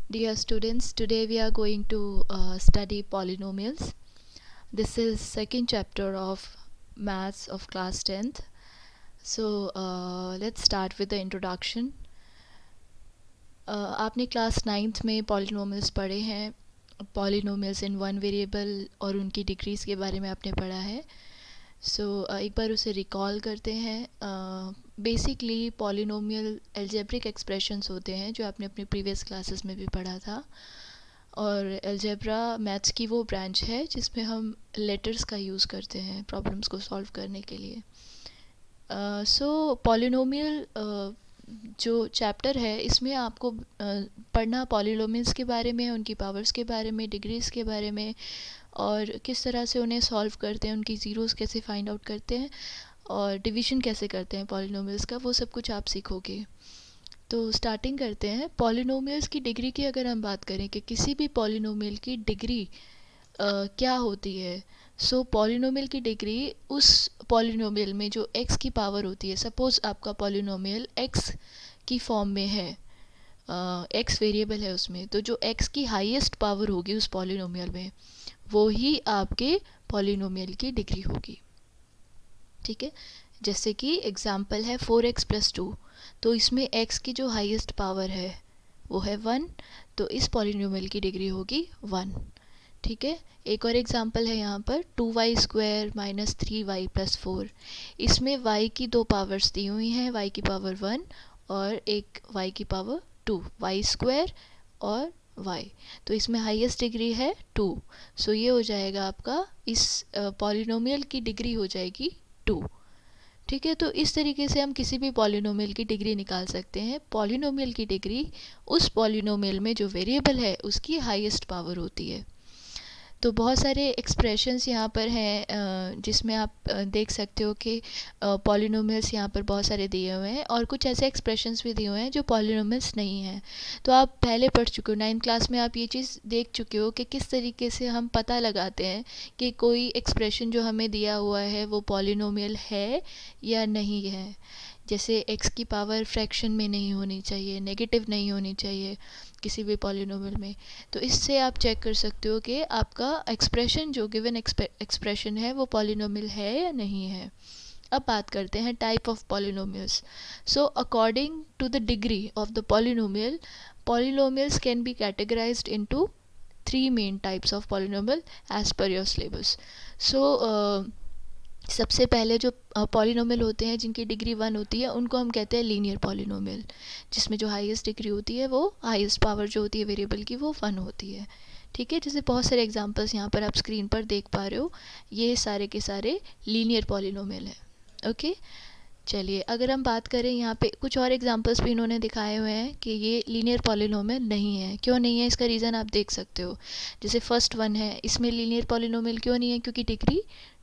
Dear students, today we are going to study polynomials. This is second chapter of maths of class 10th. So let's start with the introduction. आपने class 9th में polynomials पढ़े हैं. Polynomials in one variable और उनकी degrees के बारे में आपने पढ़ा है. सो एक बार उसे रिकॉल करते हैं. बेसिकली पॉलिनोमियल एल्जेब्रिक एक्सप्रेशंस होते हैं जो आपने अपनी प्रीवियस क्लासेस में भी पढ़ा था. और अलजेब्रा मैथ्स की वो ब्रांच है जिसमें हम लेटर्स का यूज़ करते हैं प्रॉब्लम्स को सॉल्व करने के लिए. सो पॉलिनोमियल जो चैप्टर है इसमें आपको पढ़ना पॉलिनोमियल्स के बारे में, उनकी पावर्स के बारे में, डिग्रीज़ के बारे में और किस तरह से उन्हें सॉल्व करते हैं, उनकी ज़ीरोज़ कैसे फाइंड आउट करते हैं और डिवीज़न कैसे करते हैं पॉलिनोमियल्स का, वो सब कुछ आप सीखोगे. तो स्टार्टिंग करते हैं. पॉलिनोमियल्स की डिग्री की अगर हम बात करें कि किसी भी पॉलिनोमियल की डिग्री क्या होती है. सो पॉलिनोमियल की डिग्री उस पॉलिनोमियल में जो x की पावर होती है. सपोज़ आपका पॉलिनोमियल x की फॉर्म में है, x वेरिएबल है उसमें, तो जो x की हाईएस्ट पावर होगी उस पॉलिनोमियल में वो ही आपके पॉलिनोमियल की डिग्री होगी. ठीक है. जैसे कि एग्जाम्पल है 4x + 2. तो इसमें x की जो हाईएस्ट पावर है वो है 1, तो इस पॉलिनोमियल की डिग्री होगी 1. ठीक है. एक और एग्जाम्पल है यहाँ पर 2y² - 3y + 4. इसमें y की दो पावर्स दी हुई हैं, y की पावर 1 और एक y की पावर 2, y² और y. तो इसमें हाईएस्ट डिग्री है 2. सो ये हो जाएगा आपका, इस पॉलिनोमियल की डिग्री हो जाएगी 2. ठीक है. तो इस तरीके से हम किसी भी पॉलिनोमियल की डिग्री निकाल सकते हैं. पॉलिनोमियल की डिग्री उस पॉलिनोमियल में जो वेरिएबल है उसकी हाईएस्ट पावर होती है. तो बहुत सारे एक्सप्रेशंस यहाँ पर हैं जिसमें आप देख सकते हो कि पॉलिनोमियल्स यहाँ पर बहुत सारे दिए हुए हैं और कुछ ऐसे एक्सप्रेशंस भी दिए हुए हैं जो पॉलिनोमियल्स नहीं हैं. तो आप पहले पढ़ चुके हो, 9th क्लास में आप ये चीज़ देख चुके हो कि किस तरीके से हम पता लगाते हैं कि कोई एक्सप्रेशन जो हमें दिया हुआ है वो पॉलिनोमियल है या नहीं है. जैसे x की पावर फ्रैक्शन में नहीं होनी चाहिए, नेगेटिव नहीं होनी चाहिए किसी भी पॉलिनोमियल में. तो इससे आप चेक कर सकते हो कि आपका एक्सप्रेशन जो गिवन एक्सप्रेशन है वो पॉलिनोमियल है या नहीं है. अब बात करते हैं type of polynomials. So according to the degree of the polynomial, polynomials can be categorised into 3 main types of polynomial as per your syllabus. So सबसे पहले जो पॉलिनोमियल होते हैं जिनकी डिग्री 1 होती है उनको हम कहते हैं लीनियर पॉलिनोमियल, जिसमें जो हाईएस्ट डिग्री होती है वो हाईएस्ट पावर जो होती है वेरिएबल की वो 1 होती है. ठीक है. जैसे बहुत सारे एग्जांपल्स यहाँ पर आप स्क्रीन पर देख पा रहे हो, ये सारे के सारे लीनियर पॉलिनोमियल हैं. ओके. चलिए अगर हम बात करें यहाँ पे कुछ और एग्जांपल्स भी इन्होंने दिखाए हुए हैं कि ये लीनियर पॉलिनोमियल नहीं है. क्यों नहीं है इसका रीज़न आप देख सकते हो. जैसे फर्स्ट वन है, इसमें लीनियर पॉलिनोमियल क्यों नहीं है, क्योंकि डिग्री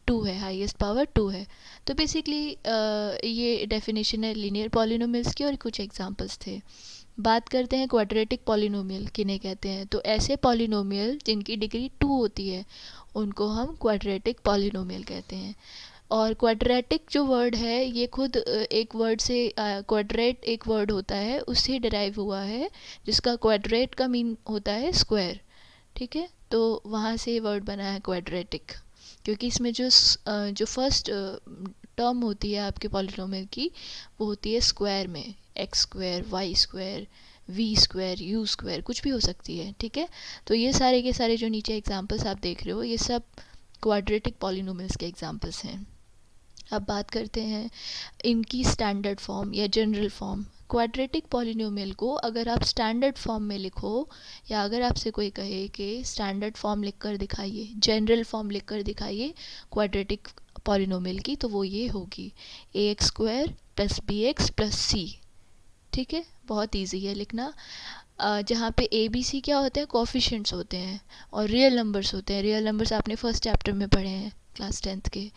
2 है, हाईएस्ट पावर 2 है. तो बेसिकली ये डेफिनेशन है लीनियर पॉलिनोमियल्स की और कुछ एग्जांपल्स थे. बात करते हैं क्वाड्रेटिक पॉलिनोमियल किन्हें कहते हैं. तो ऐसे पॉलिनोमियल जिनकी डिग्री 2 होती है उनको हम क्वाड्रेटिक पॉलिनोमियल कहते हैं. और क्वाड्रेटिक जो वर्ड है ये खुद एक वर्ड से, क्वाड्रेट एक वर्ड होता है उससे डिराइव हुआ है जिसका क्वाड्रेट का मीन होता है स्क्वायर. ठीक है. तो वहाँ से वर्ड बना है क्वाड्रेटिक, क्योंकि इसमें जो फर्स्ट टर्म होती है आपके पॉलिनोमियल की वो होती है स्क्वायर में. x², y², v², u², कुछ भी हो सकती है. ठीक है. तो ये सारे के सारे जो नीचे एग्जांपल्स आप देख रहे हो ये सब क्वाड्रेटिक पॉलिनोमियल्स के एग्जांपल्स हैं. अब बात करते हैं इनकी स्टैंडर्ड फॉर्म या जनरल फॉर्म. क्वाड्रेटिक पॉलिनोमियल को अगर आप स्टैंडर्ड फॉर्म में लिखो या अगर आपसे कोई कहे कि स्टैंडर्ड फॉर्म लिखकर दिखाइए, जनरल फॉर्म लिखकर दिखाइए क्वाड्रेटिक पॉलिनोमियल की, तो वो ये होगी ax² + bx + c. ठीक है. बहुत ईजी है लिखना. जहाँ पे ए बी सी क्या होते हैं, कोफिशिएंट्स होते हैं और रियल नंबर्स होते हैं. रियल नंबर्स आपने फर्स्ट चैप्टर में पढ़े हैं क्लास 10th के.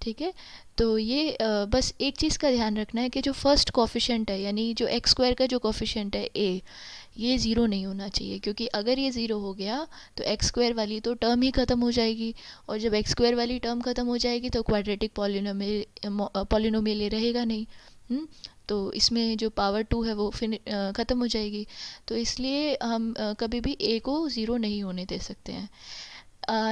ठीक है. तो ये बस एक चीज़ का ध्यान रखना है कि जो फर्स्ट कोफिशिएंट है यानी जो x² का जो कोफिशिएंट है a, ये ज़ीरो नहीं होना चाहिए, क्योंकि अगर ये ज़ीरो हो गया तो x² वाली तो टर्म ही ख़त्म हो जाएगी और जब x² वाली टर्म ख़त्म हो जाएगी तो क्वाड्रेटिक पॉलिनोमियल ये रहेगा नहीं. तो इसमें जो पावर 2 है वो ख़त्म हो जाएगी। तो इसलिए हम कभी भी a को 0 नहीं होने दे सकते हैं।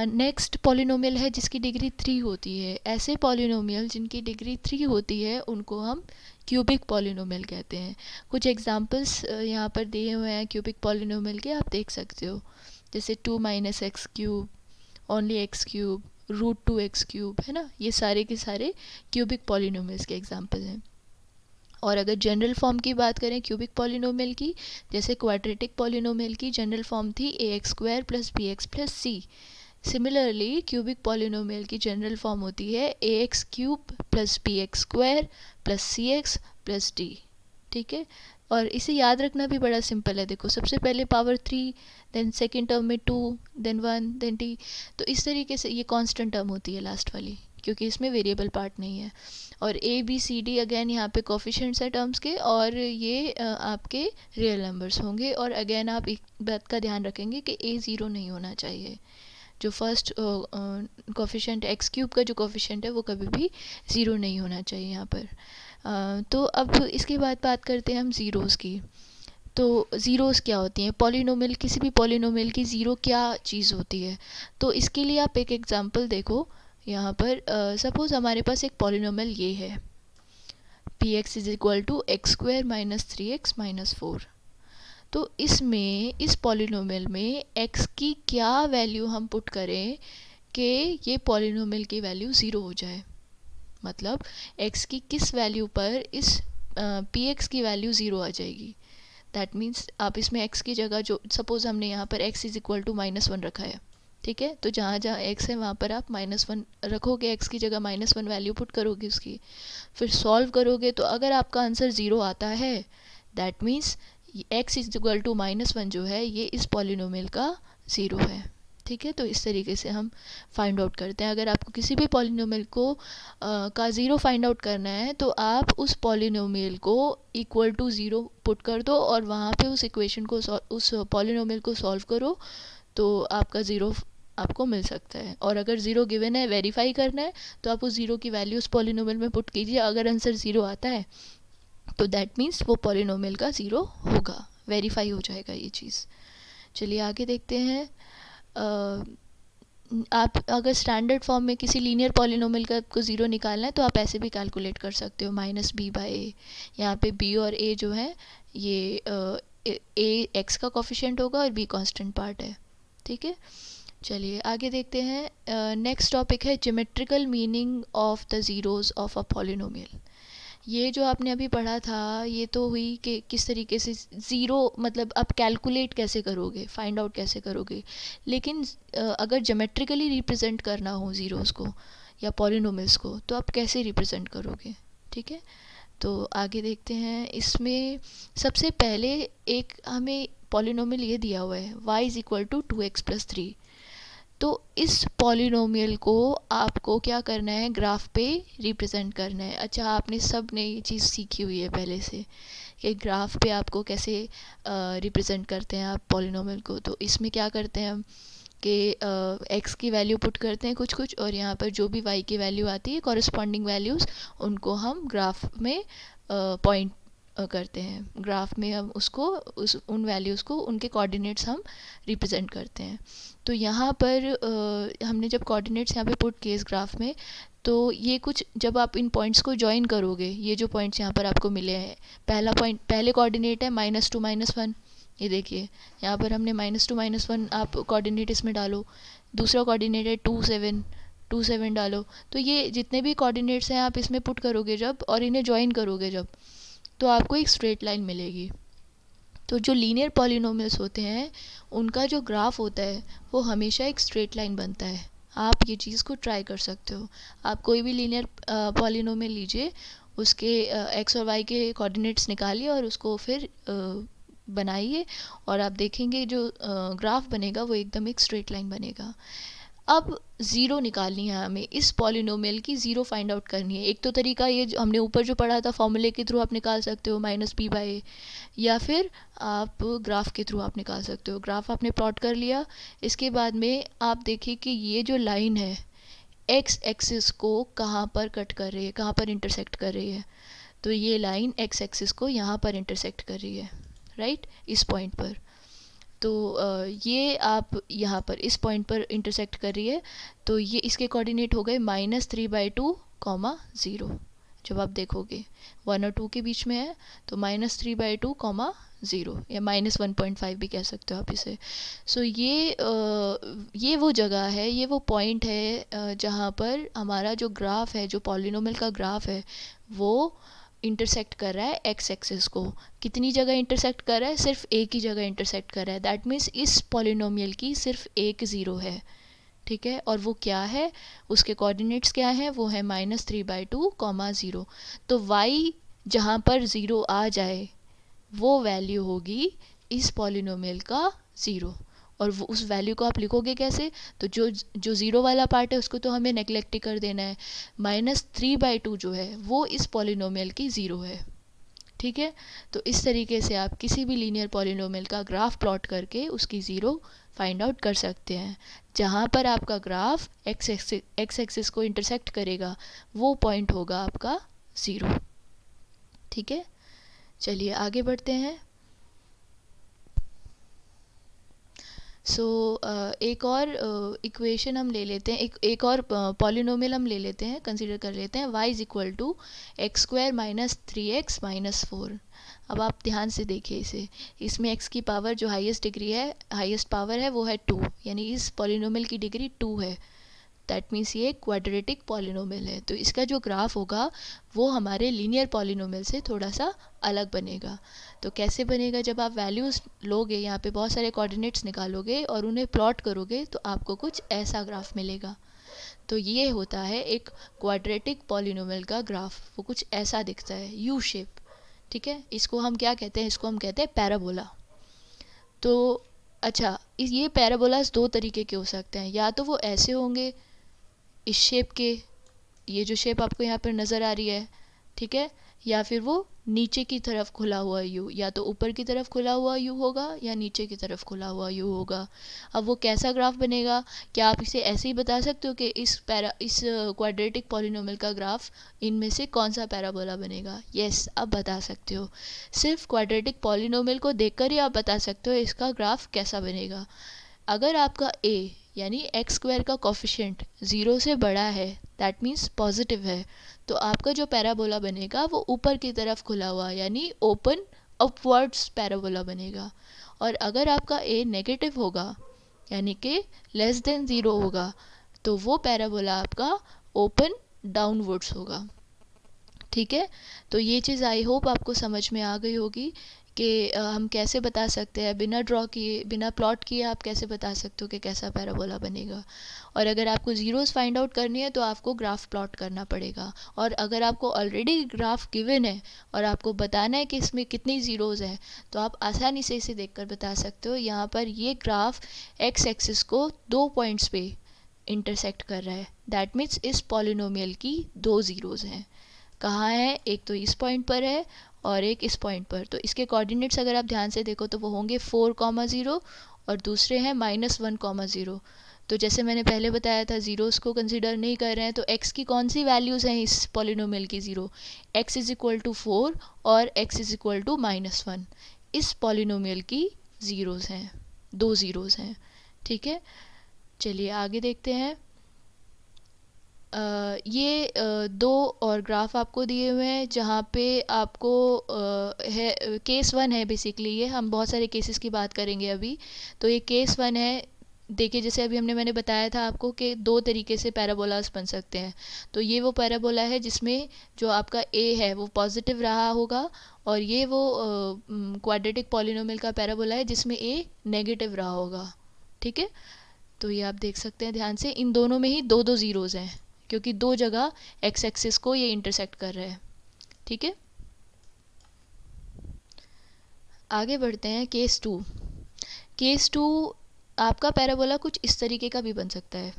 नेक्स्ट पॉलिनोमियल है जिसकी डिग्री 3 होती है। ऐसे पॉलिनोमियल जिनकी डिग्री 3 होती है उनको हम क्यूबिक पॉलिनोमियल कहते हैं। कुछ एग्जांपल्स यहाँ पर दिए हुए हैं क्यूबिक पॉलिनोमियल के, आप देख सकते हो, जैसे 2 minus x cube, only x cube, root 2 x cube, है ना। ये सारे के सारे क्यूबिक पॉलिनोमियल्स के एग्जांपल हैं। और अगर जनरल फॉर्म की बात करें क्यूबिक पॉलिनोमियल की, जैसे क्वाड्रेटिक पॉलिनोमियल की जनरल फॉर्म थी a x square plus b x plus c. Similarly cubic polynomial की जनरल फॉर्म होती है a x cube plus b x square plus c x plus d. ठीक है, और इसे याद रखना भी बड़ा सिंपल है। देखो, सबसे पहले पावर 3, देन सेकेंड टर्म में 2, देन 1, देन टी। तो इस तरीके से ये कांस्टेंट टर्म होती है लास्ट वाली, क्योंकि इसमें वेरिएबल पार्ट नहीं है। और a b c d again यहाँ पे कोफिशिएंट्स है टर्म्स के, और ये आपके रियल नंबर्स होंगे। और अगेन आप एक बात का ध्यान रखेंगे कि ए 0 नहीं होना चाहिए। जो फर्स्ट कोफिशिएंट एक्स क्यूब का जो कोफिशिएंट है वो कभी भी 0 नहीं होना चाहिए यहाँ पर। तो अब इसके बाद बात करते हैं हम ज़ीरोज़ की। तो ज़ीरोज़ क्या होती हैं? पॉलिनोमियल, किसी भी पॉलिनोमियल की ज़ीरो क्या चीज़ होती है? तो इसके लिए आप एक एग्जांपल देखो यहाँ पर। सपोज़ हमारे पास एक पॉलिनोमियल ये है, p x is equal to x square minus 3x minus 4। तो इसमें, इस पॉलिनोमियल में x की क्या वैल्यू हम पुट करें कि ये पॉलिनोमियल की वैल्यू 0 हो जाए। मतलब x की किस वैल्यू पर इस पी एक्स की वैल्यू 0 आ जाएगी। दैट मीन्स आप इसमें x की जगह, जो सपोज़ हमने यहाँ पर x इज़ इक्वल टू -1 रखा है, ठीक है, तो जहाँ जहाँ x है वहाँ पर आप -1 रखोगे, x की जगह -1 वैल्यू पुट करोगे उसकी, फिर सॉल्व करोगे। तो अगर आपका आंसर 0 आता है, that means x is equal to -1 जो है ये इस पॉलिनोमियल का 0 है। ठीक है, तो इस तरीके से हम फाइंड आउट करते हैं। अगर आपको किसी भी पॉलिनोमियल को का 0 फाइंड आउट करना है तो आप उस पॉलिनोमियल को इक्वल टू 0 पुट कर दो और वहाँ पे उस इक्वेशन को, उस पॉलिनोमियल को सॉल्व करो, तो आपका 0 आपको मिल सकता है। और अगर 0 गिवन है, वेरीफाई करना है, तो आप उस 0 की वैल्यू उस पॉलिनोमियल में पुट कीजिए। अगर आंसर 0 आता है तो दैट मीन्स वो पॉलिनोमियल का 0 होगा, वेरीफाई हो जाएगा ये चीज़। चलिए आगे देखते हैं। आप अगर स्टैंडर्ड फॉर्म में किसी लीनियर पॉलिनोमियल का आपको 0 निकालना है तो आप ऐसे भी कैलकुलेट कर सकते हो, -b/a। यहाँ पे b और a जो है ये a x का कोफिशिएंट होगा और b कांस्टेंट पार्ट है। ठीक है, चलिए आगे देखते हैं। नेक्स्ट टॉपिक है geometrical meaning of the zeros of a polynomial. ये जो आपने अभी पढ़ा था ये तो हुई कि किस तरीके से ज़ीरो, मतलब आप कैलकुलेट कैसे करोगे, फाइंड आउट कैसे करोगे। लेकिन अगर ज्योमेट्रिकली रिप्रेजेंट करना हो ज़ीरोज़ को या पॉलिनोमियल्स को, तो आप कैसे रिप्रेजेंट करोगे। ठीक है, तो आगे देखते हैं। इसमें सबसे पहले एक हमें पॉलिनोमियल ये दिया हुआ है, y is equal to 2x plus 3। तो इस पॉलिनोमियल को आपको क्या करना है, ग्राफ पे रिप्रेजेंट करना है। अच्छा, आपने सब ने ये चीज़ सीखी हुई है पहले से कि ग्राफ पे आपको कैसे रिप्रेजेंट करते हैं आप पॉलिनोमियल को। तो इसमें क्या करते हैं हम कि x की वैल्यू पुट करते हैं कुछ कुछ, और यहाँ पर जो भी y की वैल्यू आती है, कॉरस्पॉन्डिंग वैल्यूज़, उनको हम ग्राफ में पॉइंट करते हैं। ग्राफ में हम उसको, उन वैल्यूज़ को, उनके कोऑर्डिनेट्स हम रिप्रेजेंट करते हैं। तो यहाँ पर हमने जब कोऑर्डिनेट्स यहाँ पे पुट किए इस ग्राफ में, तो ये कुछ, जब आप इन पॉइंट्स को ज्वाइन करोगे, ये जो पॉइंट्स यहाँ पर आपको मिले हैं, पहला पॉइंट, पहले कोऑर्डिनेट है -2 -1, ये देखिए यहाँ पर हमने -2 -1 आप कोऑर्डिनेट इसमें डालो। दूसरा कोऑर्डिनेट है 2 7, 2 7 डालो। तो ये जितने भी कोऑर्डिनेट्स हैं आप इसमें पुट करोगे जब, और इन्हें ज्वाइन करोगे जब, तो आपको एक स्ट्रेट लाइन मिलेगी। तो जो लीनियर पॉलिनोमियल्स होते हैं उनका जो ग्राफ होता है वो हमेशा एक स्ट्रेट लाइन बनता है। आप ये चीज़ को ट्राई कर सकते हो। आप कोई भी लीनियर पॉलिनोमियल लीजिए, उसके एक्स और वाई के कोऑर्डिनेट्स निकालिए और उसको फिर बनाइए, और आप देखेंगे जो ग्राफ बनेगा वो एकदम एक स्ट्रेट लाइन बनेगा। अब ज़ीरो निकालनी है हमें, इस पॉलिनोमियल की ज़ीरो फाइंड आउट करनी है। एक तो तरीका ये जो हमने ऊपर जो पढ़ा था फॉर्मूले के थ्रू आप निकाल सकते हो, -b/a, या फिर आप ग्राफ के थ्रू आप निकाल सकते हो। ग्राफ आपने प्लॉट कर लिया, इसके बाद में आप देखिए कि ये जो लाइन है एक्स एक्सिस को कहाँ पर कट कर रही है, कहाँ पर इंटरसेक्ट कर रही है। तो ये लाइन एक्स एक्सिस को यहाँ पर इंटरसेक्ट कर रही है, राइट, इस पॉइंट पर। तो ये आप यहाँ पर इस पॉइंट पर इंटरसेक्ट कर रही है, तो ये इसके कोऑर्डिनेट हो गए -3/2, 0। जब आप देखोगे 1 और 2 के बीच में है, तो -3/2, 0, या -1.5 भी कह सकते हो आप इसे। सो ये वो जगह है, ये वो पॉइंट है जहाँ पर हमारा जो ग्राफ है, जो पॉलिनोमियल का ग्राफ है, वो इंटरसेक्ट कर रहा है एक्स एक्सिस को। कितनी जगह इंटरसेक्ट कर रहा है? सिर्फ एक ही जगह इंटरसेक्ट कर रहा है। दैट मीन्स इस पॉलिनोमियल की सिर्फ एक ज़ीरो है, ठीक है। और वो क्या है, उसके कोऑर्डिनेट्स क्या हैं? वो है -3/2, 0। तो y जहाँ पर ज़ीरो आ जाए वो वैल्यू होगी इस पॉलिनोमियल का ज़ीरो। और वो उस वैल्यू को आप लिखोगे कैसे? तो जो ज़ीरो वाला पार्ट है उसको तो हमें नेगलेक्ट ही कर देना है। -3/2 जो है वो इस पॉलिनोमियल की ज़ीरो है, ठीक है। तो इस तरीके से आप किसी भी लीनियर पॉलिनोमियल का ग्राफ प्लॉट करके उसकी ज़ीरो फाइंड आउट कर सकते हैं। जहाँ पर आपका ग्राफ एक्स एक्सिस को इंटरसेक्ट करेगा वो पॉइंट होगा आपका ज़ीरो, ठीक है। चलिए आगे बढ़ते हैं। एक और इक्वेशन हम ले लेते हैं, एक और पॉलिनोमियल हम ले लेते हैं, कंसीडर कर लेते हैं y = x² - 3x - 4। अब आप ध्यान से देखिए इसे, इसमें x की पावर जो हाईएस्ट डिग्री है, हाईएस्ट पावर है, वो है 2, यानी इस पॉलिनोमियल की डिग्री 2 है। दैट मीन्स ये क्वाड्रेटिक पॉलिनोमियल है। तो इसका जो ग्राफ होगा वो हमारे लीनियर पॉलिनोमियल से थोड़ा सा अलग बनेगा। तो कैसे बनेगा? जब आप वैल्यूज़ लोगे, यहाँ पे बहुत सारे कोऑर्डिनेट्स निकालोगे और उन्हें प्लॉट करोगे तो आपको कुछ ऐसा ग्राफ मिलेगा। तो ये होता है एक क्वाड्रेटिक पॉलिनोमियल का ग्राफ, वो कुछ ऐसा दिखता है, यू शेप, ठीक है। इसको हम क्या कहते हैं? इसको हम कहते हैं पैराबोला। तो अच्छा, ये पैराबोलास दो तरीके के हो सकते हैं, या तो वो ऐसे होंगे इस शेप के, ये जो शेप आपको यहाँ पर नज़र आ रही है, ठीक है, या फिर वो नीचे की तरफ खुला हुआ यू, या तो ऊपर की तरफ खुला हुआ यू होगा या नीचे की तरफ खुला हुआ यू होगा। अब वो कैसा ग्राफ बनेगा? क्या आप इसे ऐसे ही बता सकते हो कि इस क्वाड्रेटिक पॉलिनोमियल का ग्राफ इनमें से कौन सा पैराबोला बनेगा? यस, आप बता सकते हो। सिर्फ क्वाड्रेटिक पॉलिनोमियल को देखकर ही आप बता सकते हो इसका ग्राफ कैसा बनेगा। अगर आपका a यानी x² का कोफिशिएंट 0 से बड़ा है, दैट मीन्स पॉजिटिव है, तो आपका जो पैराबोला बनेगा वो ऊपर की तरफ खुला हुआ यानी ओपन अपवर्ड्स पैराबोला बनेगा। और अगर आपका a नेगेटिव होगा यानी कि <0 होगा, तो वो पैराबोला आपका ओपन डाउनवर्ड्स होगा, ठीक है। तो ये चीज़ आई होप आपको समझ में आ गई होगी कि हम कैसे बता सकते हैं, बिना ड्रॉ किए, बिना प्लॉट किए आप कैसे बता सकते हो कि कैसा पैराबोला बनेगा। और अगर आपको ज़ीरोज़ फाइंड आउट करनी है तो आपको ग्राफ प्लॉट करना पड़ेगा। और अगर आपको ऑलरेडी ग्राफ गिवन है और आपको बताना है कि इसमें कितनी ज़ीरोज़ हैं, तो आप आसानी से इसे देखकर बता सकते हो। यहाँ पर ये ग्राफ एक्स एक्सिस को 2 पॉइंट्स पे इंटरसेक्ट कर रहा है। दैट मीन्स इस पॉलिनोमियल की 2 ज़ीरोज़ हैं। कहाँ है? एक तो इस पॉइंट पर है और एक इस पॉइंट पर। तो इसके कोऑर्डिनेट्स अगर आप ध्यान से देखो तो वो होंगे 4, 0 और दूसरे हैं -1, 0। तो जैसे मैंने पहले बताया था, ज़ीरोज़ को कंसिडर नहीं कर रहे हैं, तो x की कौन सी वैल्यूज़ हैं इस पॉलिनोमियल की ज़ीरो? x = 4 और x = -1 इस पॉलिनोमियल की ज़ीरोज़ हैं, 2 ज़ीरोज़ हैं, ठीक है। चलिए आगे देखते हैं। ये दो और ग्राफ आपको दिए हुए हैं जहाँ पे आपको है केस 1 है बेसिकली। ये हम बहुत सारे केसेस की बात करेंगे अभी। तो ये केस 1 है। देखिए जैसे अभी मैंने बताया था आपको कि 2 तरीके से पैराबोलास बन सकते हैं। तो ये वो पैराबोला है जिसमें जो आपका a है वो पॉजिटिव रहा होगा, और ये वो क्वाड्रेटिक पॉलिनोमियल का पैराबोला है जिसमें a नेगेटिव रहा होगा, ठीक है। तो ये आप देख सकते हैं ध्यान से, इन दोनों में ही 2 ज़ीरोज़ हैं क्योंकि 2 जगह एक्स एक्सिस को ये इंटरसेक्ट कर रहे हैं, ठीक है। आगे बढ़ते हैं केस 2। केस 2 आपका पैराबोला कुछ इस तरीके का भी बन सकता है,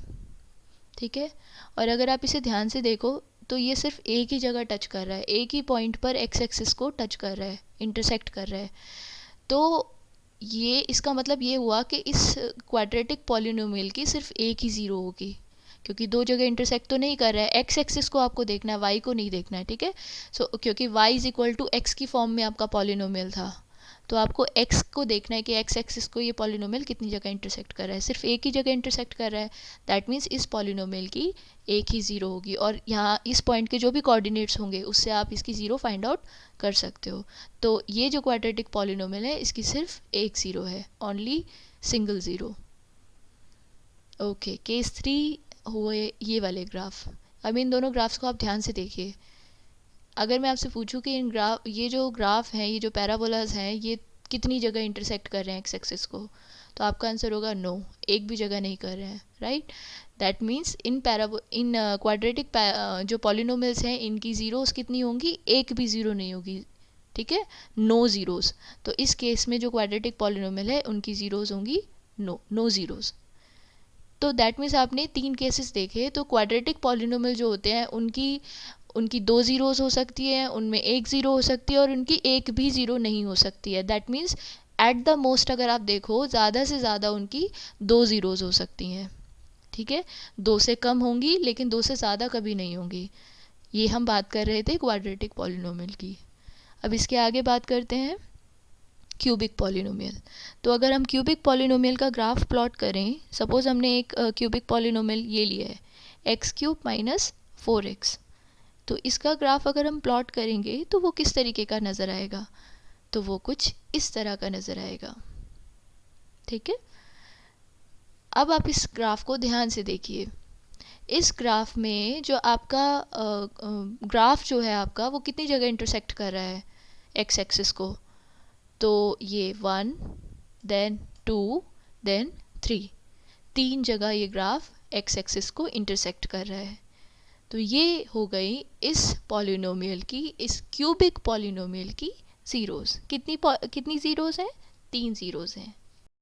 ठीक है। और अगर आप इसे ध्यान से देखो तो ये सिर्फ एक ही जगह टच कर रहा है, एक ही पॉइंट पर एक्स एक्सिस को टच कर रहा है, इंटरसेक्ट कर रहा है। तो ये इसका मतलब ये हुआ कि इस क्वाड्रेटिक पॉलिनोमियल की सिर्फ एक ही ज़ीरो होगी, क्योंकि दो जगह इंटरसेक्ट तो नहीं कर रहा है। एक्स एक्सिस को आपको देखना है, वाई को नहीं देखना है, ठीक है। सो क्योंकि y is equal to x की फॉर्म में आपका पॉलिनोमियल था, तो आपको एक्स को देखना है कि एक्स एक्सिस को ये पॉलिनोमियल कितनी जगह इंटरसेक्ट कर रहा है। सिर्फ एक ही जगह इंटरसेक्ट कर रहा है, दैट मीन्स इस पॉलिनोमियल की एक ही ज़ीरो होगी, और यहाँ इस पॉइंट के जो भी कोऑर्डिनेट्स होंगे उससे आप इसकी ज़ीरो फाइंड आउट कर सकते हो। तो ये जो क्वाड्रेटिक पॉलिनोमियल है इसकी सिर्फ एक ज़ीरो है, only single zero. Okay, case 3 हुए ये वाले ग्राफ। अब इन दोनों ग्राफ्स को आप ध्यान से देखिए। अगर मैं आपसे पूछूं कि ये जो ग्राफ हैं, ये जो पैराबोलाज हैं, ये कितनी जगह इंटरसेक्ट कर रहे हैं एक्स एक्सिस को, तो आपका आंसर होगा नो, एक भी जगह नहीं कर रहे हैं, right. That means in quadratic जो पॉलिनोमियल्स हैं इनकी ज़ीरोस कितनी होंगी, एक भी ज़ीरो नहीं होगी, ठीक है, नो ज़ीरोस। तो इस केस में जो क्वाड्रेटिक पॉलिनोमियल है उनकी ज़ीरोस होंगी नो ज़ीरोस। तो दैट मीन्स आपने 3 केसेस देखे। तो क्वाड्रेटिक पॉलिनोमियल जो होते हैं उनकी 2 ज़ीरोज़ हो सकती है, उनमें एक ज़ीरो हो सकती है, और उनकी एक भी ज़ीरो नहीं हो सकती है। That means at the most अगर आप देखो ज़्यादा से ज़्यादा उनकी 2 ज़ीरोज़ हो सकती हैं, ठीक है। 2 से कम होंगी लेकिन 2 से ज़्यादा कभी नहीं होंगी। ये हम बात कर रहे थे क्वाड्रेटिक पॉलिनोमियल की। अब इसके आगे बात करते हैं क्यूबिक पॉलिनोमियल। तो अगर हम क्यूबिक पॉलिनोमियल का ग्राफ प्लॉट करें, सपोज़ हमने एक क्यूबिक पॉलिनोमियल ये लिया है एक्स क्यूब माइनस 4x, तो इसका ग्राफ अगर हम प्लॉट करेंगे तो वो किस तरीके का नज़र आएगा, तो वो कुछ इस तरह का नज़र आएगा, ठीक है। अब आप इस ग्राफ को ध्यान से देखिए। इस ग्राफ में जो आपका ग्राफ जो है आपका, वो कितनी जगह इंटरसेक्ट कर रहा है एक्स एक्सिस को, तो ये 1 देन 2 देन 3, 3 जगह ये ग्राफ एक्स एक्सिस को इंटरसेक्ट कर रहा है। तो ये हो गई इस पॉलिनोमियल की, इस क्यूबिक पॉलिनोमियल की ज़ीरोज़। कितनी ज़ीरोज़ हैं, 3 ज़ीरोज़ हैं,